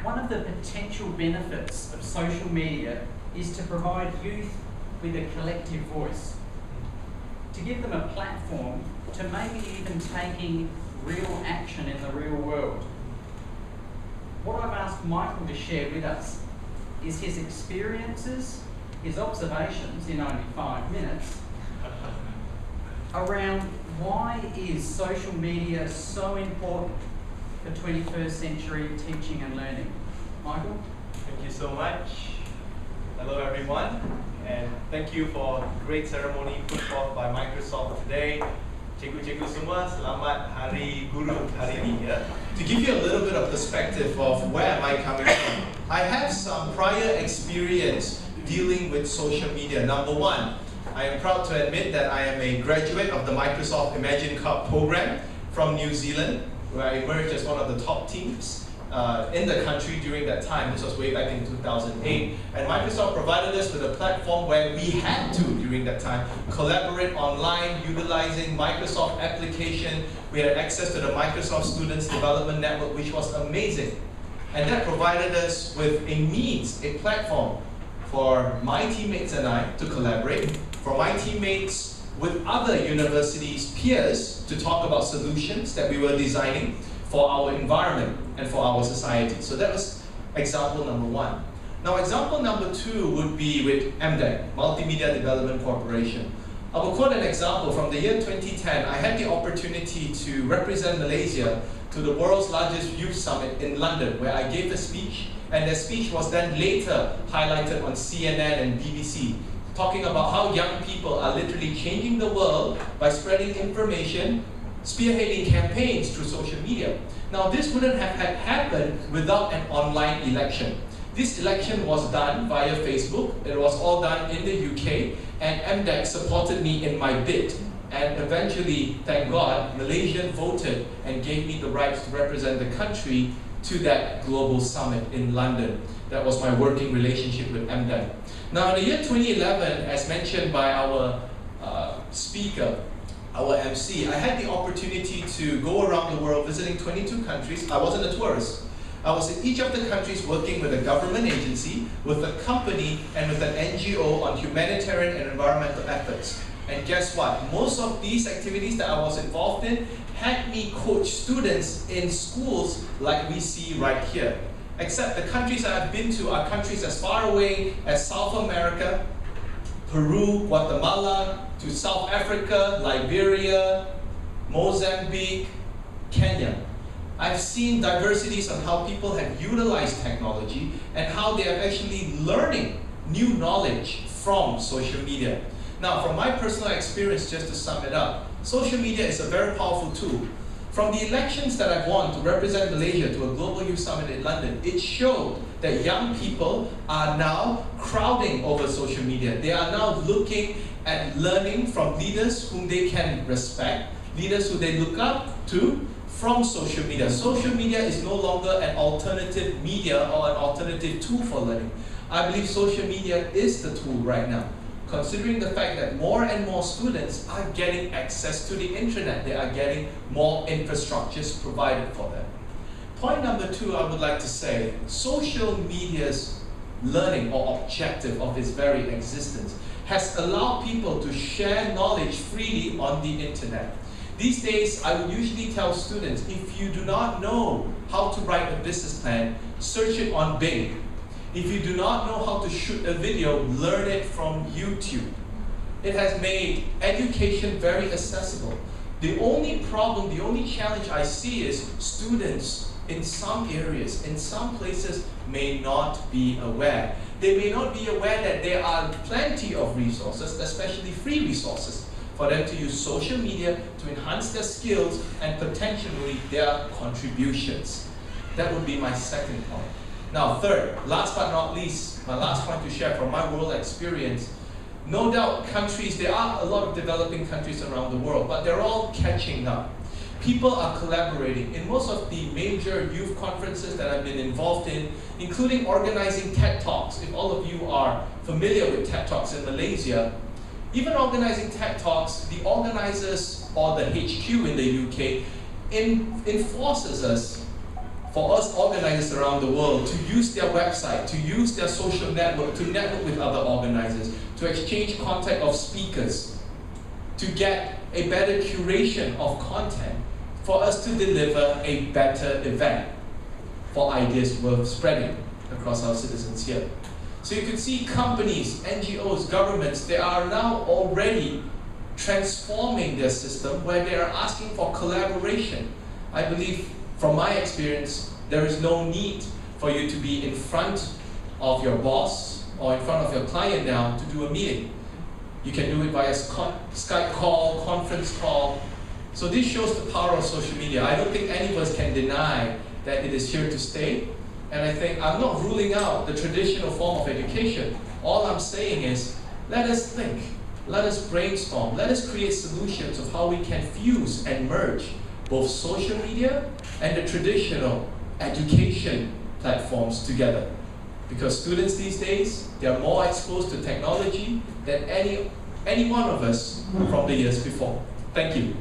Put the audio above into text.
One of the potential benefits of social media is to provide youth with a collective voice, to give them a platform to maybe even taking real action in the real world. What I've asked Michael to share with us is his experiences, his observations in only 5 minutes, around why is social media so important for 21st century teaching and learning. Michael? Thank you so much. Hello everyone, and thank you for the great ceremony put forth by Microsoft today. Cikgu-cikgu semua, selamat Hari Guru hari ini ya. To give you a little bit of perspective of where am I coming from, I have some prior experience dealing with social media. Number one, I am proud to admit that I am a graduate of the Microsoft Imagine Cup program from New Zealand, where I emerged as one of the top teams in the country during that time. This was way back in 2008. And Microsoft provided us with a platform where we had to, during that time, collaborate online, utilizing Microsoft application. We had access to the Microsoft Students Development Network, which was amazing. And that provided us with a means, a platform for my teammates and I to collaborate, for my teammates with other universities' peers to talk about solutions that we were designing for our environment and for our society. So that was example number one. Now example number two would be with MDEC, Multimedia Development Corporation. I will quote an example from the year 2010. I had the opportunity to represent Malaysia to the world's largest youth summit in London, where I gave a speech, and that speech was then later highlighted on CNN and BBC, talking about how young people are literally changing the world by spreading information, spearheading campaigns through social media. Now this wouldn't have happened without an online election. This election was done via Facebook. It was all done in the UK, and MDEC supported me in my bid. And eventually, thank God, Malaysia voted and gave me the right to represent the country to that global summit in London. That was my working relationship with MDEC. Now in the year 2011, as mentioned by our speaker, our MC, I had the opportunity to go around the world visiting 22 countries. I wasn't a tourist. I was in each of the countries working with a government agency, with a company, and with an NGO on humanitarian and environmental efforts. And guess what? Most of these activities that I was involved in had me coach students in schools like we see right here. Except the countries that I've been to are countries as far away as South America, Peru, Guatemala, to South Africa, Liberia, Mozambique, Kenya. I've seen diversities on how people have utilized technology and how they are actually learning new knowledge from social media. Now, from my personal experience, just to sum it up, social media is a very powerful tool. From the elections that I've won to represent Malaysia to a global youth summit in London, it showed that young people are now crowding over social media. They are now looking at learning from leaders whom they can respect, leaders who they look up to from social media. Social media is no longer an alternative media or an alternative tool for learning. I believe social media is the tool right now, considering the fact that more and more students are getting access to the internet. They are getting more infrastructures provided for them. Point number two, I would like to say, social media's learning or objective of its very existence has allowed people to share knowledge freely on the internet. These days, I would usually tell students, if you do not know how to write a business plan, search it on Bing. If you do not know how to shoot a video, learn it from YouTube. It has made education very accessible. The only problem, the only challenge I see is students in some areas, in some places, may not be aware. They may not be aware that there are plenty of resources, especially free resources, for them to use social media to enhance their skills and potentially their contributions. That would be my second point. Now third, last but not least, my last point to share from my world experience, no doubt countries, there are a lot of developing countries around the world, but they're all catching up. People are collaborating. In most of the major youth conferences that I've been involved in, including organizing TED Talks, if all of you are familiar with TED Talks in Malaysia, even organizing TED Talks, the organizers or the HQ in the UK enforces us for us organizers around the world to use their website, to use their social network, to network with other organizers, to exchange contact of speakers, to get a better curation of content, for us to deliver a better event for ideas worth spreading across our citizens here. So you can see companies, NGOs, governments, they are now already transforming their system where they are asking for collaboration. I believe, from my experience, there is no need for you to be in front of your boss or in front of your client now to do a meeting. You can do it via Skype call, conference call. So this shows the power of social media. I don't think any of us can deny that it is here to stay. And I think I'm not ruling out the traditional form of education. All I'm saying is, let us think, let us brainstorm, let us create solutions of how we can fuse and merge both social media and the traditional education platforms together. Because students these days, they are more exposed to technology than any one of us from the years before. Thank you.